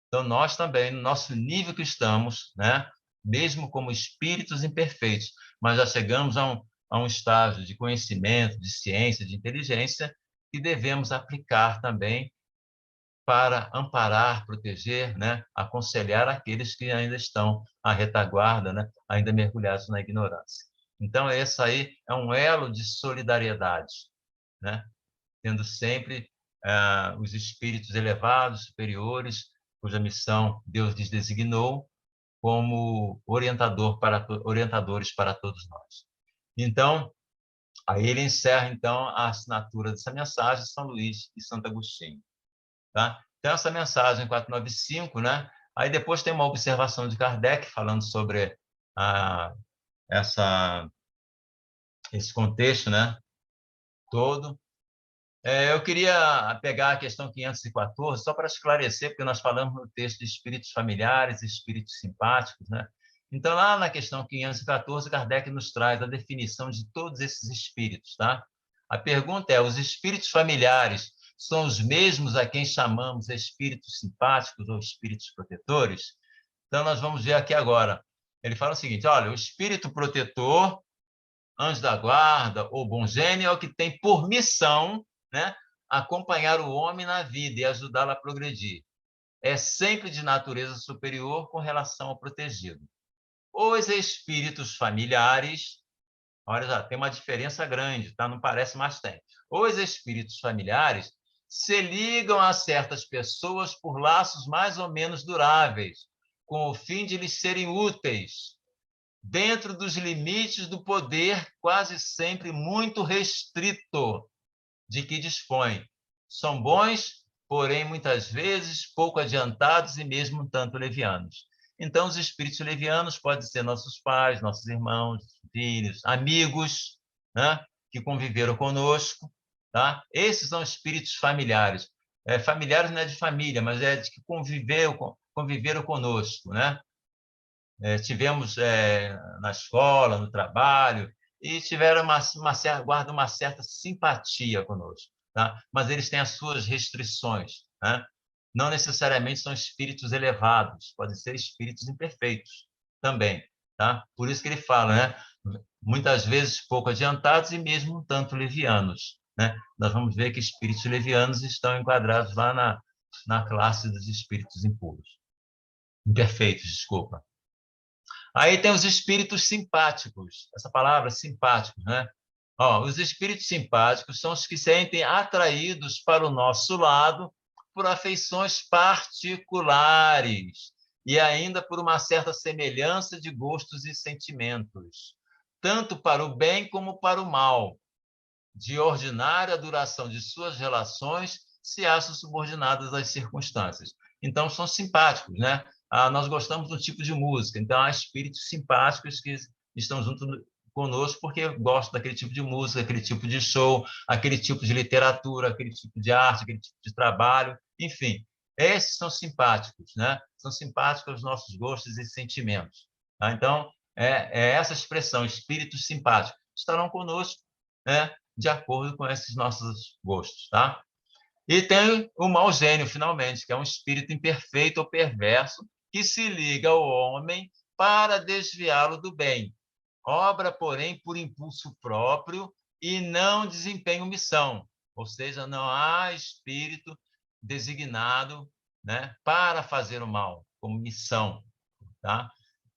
Então, nós também, no nosso nível que estamos, né, mesmo como espíritos imperfeitos, mas já chegamos a um estágio de conhecimento, de ciência, de inteligência, que devemos aplicar também para amparar, proteger, né, aconselhar aqueles que ainda estão à retaguarda, né, ainda mergulhados na ignorância. Então, esse aí é um elo de solidariedade, né, tendo sempre os espíritos elevados, superiores, cuja missão Deus lhes designou como orientadores para todos nós. Então, aí ele encerra, então, a assinatura dessa mensagem, São Luís e Santo Agostinho. Tá? Então, essa mensagem 495, né? Aí depois tem uma observação de Kardec falando sobre ah, esse contexto, né? Todo. Eu queria pegar a questão 514, só para esclarecer, porque nós falamos no texto de espíritos familiares e espíritos simpáticos, né? Então, lá na questão 514, Kardec nos traz a definição de todos esses espíritos, tá? A pergunta é: os espíritos familiares são os mesmos a quem chamamos espíritos simpáticos ou espíritos protetores? Então, nós vamos ver aqui agora. Ele fala o seguinte: olha, o espírito protetor, anjo da guarda ou bom gênio é o que tem por missão, né, acompanhar o homem na vida e ajudá-lo a progredir. É sempre de natureza superior com relação ao protegido. Os espíritos familiares, olha já, tem uma diferença grande, tá? Não parece, mas tem. Os espíritos familiares se ligam a certas pessoas por laços mais ou menos duráveis, com o fim de lhes serem úteis, dentro dos limites do poder quase sempre muito restrito de que dispõe. São bons, porém, muitas vezes, pouco adiantados e mesmo um tanto levianos. Então, os espíritos levianos podem ser nossos pais, nossos irmãos, filhos, amigos, né, que conviveram conosco. Tá? Esses são espíritos familiares. Familiares não é de família, mas é de que conviveram conosco, né? Tivemos na escola, no trabalho, e tiveram guardam uma certa simpatia conosco, tá? Mas eles têm as suas restrições, né? Não necessariamente são espíritos elevados, podem ser espíritos imperfeitos também, tá? Por isso que ele fala, né? Muitas vezes pouco adiantados e mesmo um tanto levianos, né? Nós vamos ver que espíritos levianos estão enquadrados lá na classe dos espíritos impuros. Imperfeitos, desculpa. Aí tem os espíritos simpáticos. Essa palavra, simpáticos, né? Ó, os espíritos simpáticos são os que sentem atraídos para o nosso lado por afeições particulares e ainda por uma certa semelhança de gostos e sentimentos, tanto para o bem como para o mal. De ordinária, a duração de suas relações se acham subordinadas às circunstâncias. Então, são simpáticos, né? Nós gostamos de um tipo de música, então há espíritos simpáticos que estão junto conosco porque gostam daquele tipo de música, aquele tipo de show, aquele tipo de literatura, aquele tipo de arte, aquele tipo de trabalho, enfim. Esses são simpáticos, né? São simpáticos aos nossos gostos e sentimentos. Tá? Então, é essa expressão, espíritos simpáticos, estarão conosco, né? De acordo com esses nossos gostos, tá? E tem o mau gênio, finalmente, que é um espírito imperfeito ou perverso que se liga ao homem para desviá-lo do bem. Obra, porém, por impulso próprio e não desempenha missão. Ou seja, não há espírito designado, né, para fazer o mal, como missão, tá?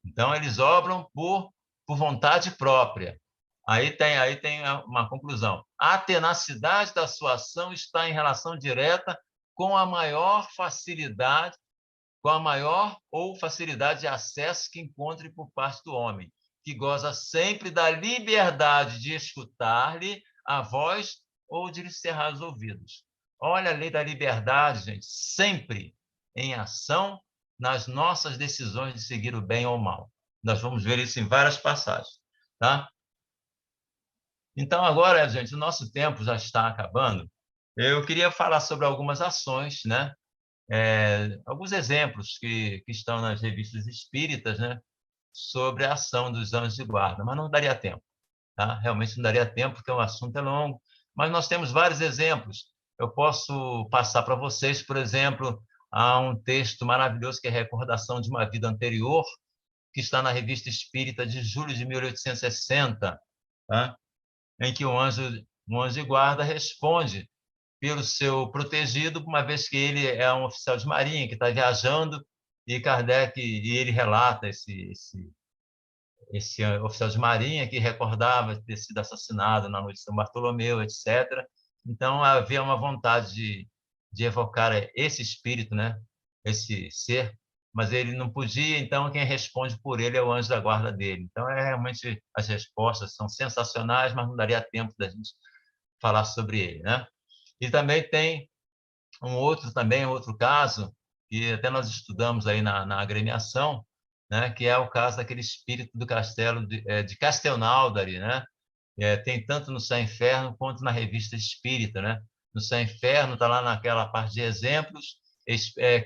Então, eles obram por vontade própria. Aí tem uma conclusão. A tenacidade da sua ação está em relação direta com a maior facilidade, com a maior ou facilidade de acesso que encontre por parte do homem, que goza sempre da liberdade de escutar-lhe a voz ou de lhe cerrar os ouvidos. Olha a lei da liberdade, gente, sempre em ação nas nossas decisões de seguir o bem ou o mal. Nós vamos ver isso em várias passagens, tá? Então, agora, gente, o nosso tempo já está acabando. Eu queria falar sobre algumas ações, né? Alguns exemplos que estão nas revistas espíritas, né? Sobre a ação dos anjos de guarda, mas não daria tempo, tá? Realmente não daria tempo, porque o assunto é longo, mas nós temos vários exemplos. Eu posso passar para vocês, por exemplo, há um texto maravilhoso que é Recordação de uma Vida Anterior, que está na Revista Espírita de julho de 1860, tá? Em que um anjo de guarda responde pelo seu protegido, uma vez que ele é um oficial de marinha que está viajando e Kardec e ele relata esse oficial de marinha que recordava ter sido assassinado na noite de São Bartolomeu, etc. Então havia uma vontade de evocar esse espírito, né? Esse ser, mas ele não podia, então quem responde por ele é o anjo da guarda dele. Então realmente as respostas são sensacionais, mas não daria tempo da gente falar sobre ele, né? E também tem outro caso, que até nós estudamos aí na agremiação, né, que é o caso daquele espírito do castelo de Castelnaudari, né? Tem tanto no Céu e Inferno quanto na Revista Espírita, né? No Céu e Inferno está lá naquela parte de exemplos,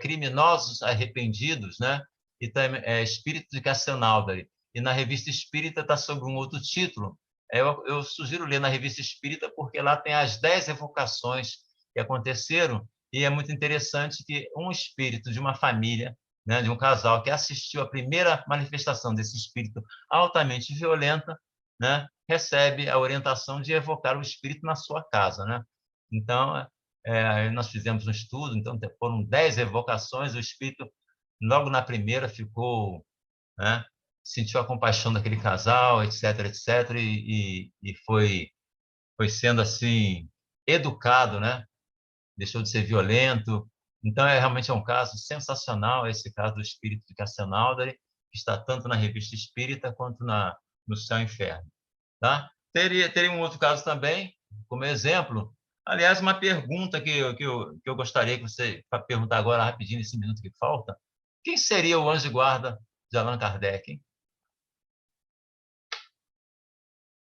criminosos arrependidos, né? E também espírito de Castelnaudari. E na Revista Espírita está sob um outro título. Eu sugiro ler na Revista Espírita porque lá tem as 10 evocações que aconteceram e é muito interessante que um espírito de uma família, né, de um casal que assistiu à primeira manifestação desse espírito altamente violenta, né, recebe a orientação de evocar o espírito na sua casa, né? Então, nós fizemos um estudo, então foram 10 evocações, o espírito logo na primeira ficou, né, sentiu a compaixão daquele casal, etc, etc, e foi sendo assim educado, né? Deixou de ser violento. Então, realmente um caso sensacional, esse caso do espírito de Castelnaudari, que está tanto na Revista Espírita quanto no Céu e Inferno. Tá? Teria um outro caso também, como exemplo. Aliás, uma pergunta que eu gostaria que você para perguntar agora rapidinho, nesse minuto que falta. Quem seria o anjo de guarda de Allan Kardec? Hein?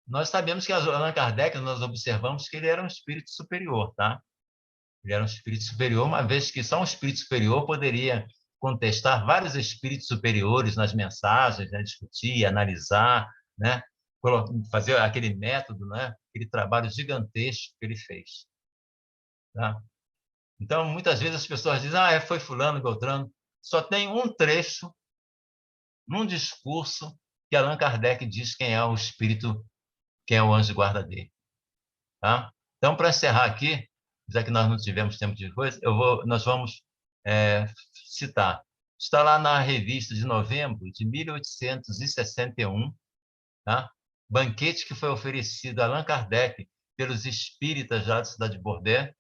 Nós sabemos que Allan Kardec, nós observamos que ele era um espírito superior, tá? Ele era um espírito superior, uma vez que só um espírito superior poderia contestar vários espíritos superiores nas mensagens, né? Discutir, analisar, né? Fazer aquele método, né? Aquele trabalho gigantesco que ele fez. Tá? Então, muitas vezes as pessoas dizem, foi fulano, Beltrano. Só tem um trecho, num discurso, que Allan Kardec diz quem é o espírito, quem é o anjo de guarda dele. Tá? Então, para encerrar aqui, já que nós não tivemos tempo de coisa, nós vamos citar. Está lá na revista de novembro de 1861, tá? Banquete que foi oferecido a Allan Kardec pelos espíritas lá da cidade de Bordeaux,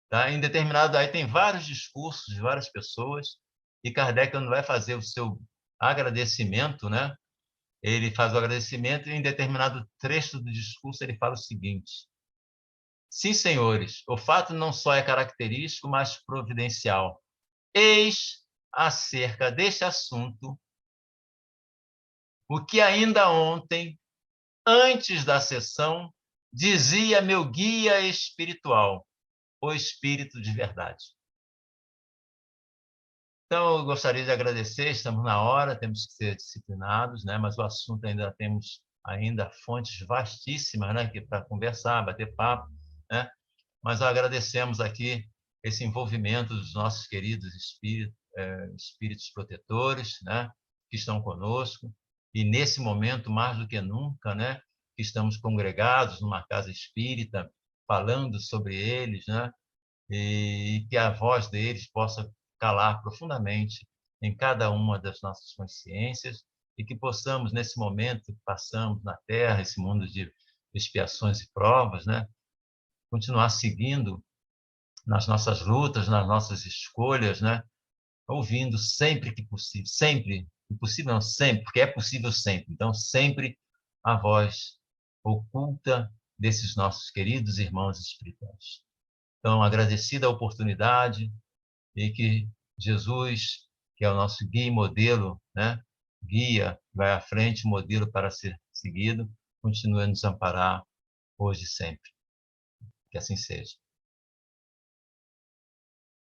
tá? Em determinado, aí tem vários discursos de várias pessoas, e Kardec, quando vai fazer o seu agradecimento, né? Ele faz o agradecimento e em determinado trecho do discurso ele fala o seguinte: sim, senhores, o fato não só é característico, mas providencial. Eis, acerca deste assunto, o que ainda ontem, antes da sessão, dizia meu guia espiritual, o Espírito de Verdade. Então, eu gostaria de agradecer, estamos na hora, temos que ser disciplinados, né? Mas o assunto temos ainda fontes vastíssimas, né? Para conversar, bater papo, né? Mas agradecemos aqui esse envolvimento dos nossos queridos espíritos protetores, né? Que estão conosco, e nesse momento, mais do que nunca, né? Que estamos congregados numa casa espírita, falando sobre eles, né? E que a voz deles possa calar profundamente em cada uma das nossas consciências e que possamos, nesse momento que passamos na Terra, esse mundo de expiações e provas, né, continuar seguindo nas nossas lutas, nas nossas escolhas, né, ouvindo sempre que possível, sempre, impossível não, sempre, porque é possível sempre, então sempre a voz oculta desses nossos queridos irmãos espirituais. Então, agradecida a oportunidade e que Jesus, que é o nosso guia e modelo, né? Guia, vai à frente, modelo para ser seguido, continue a nos amparar hoje e sempre. Que assim seja.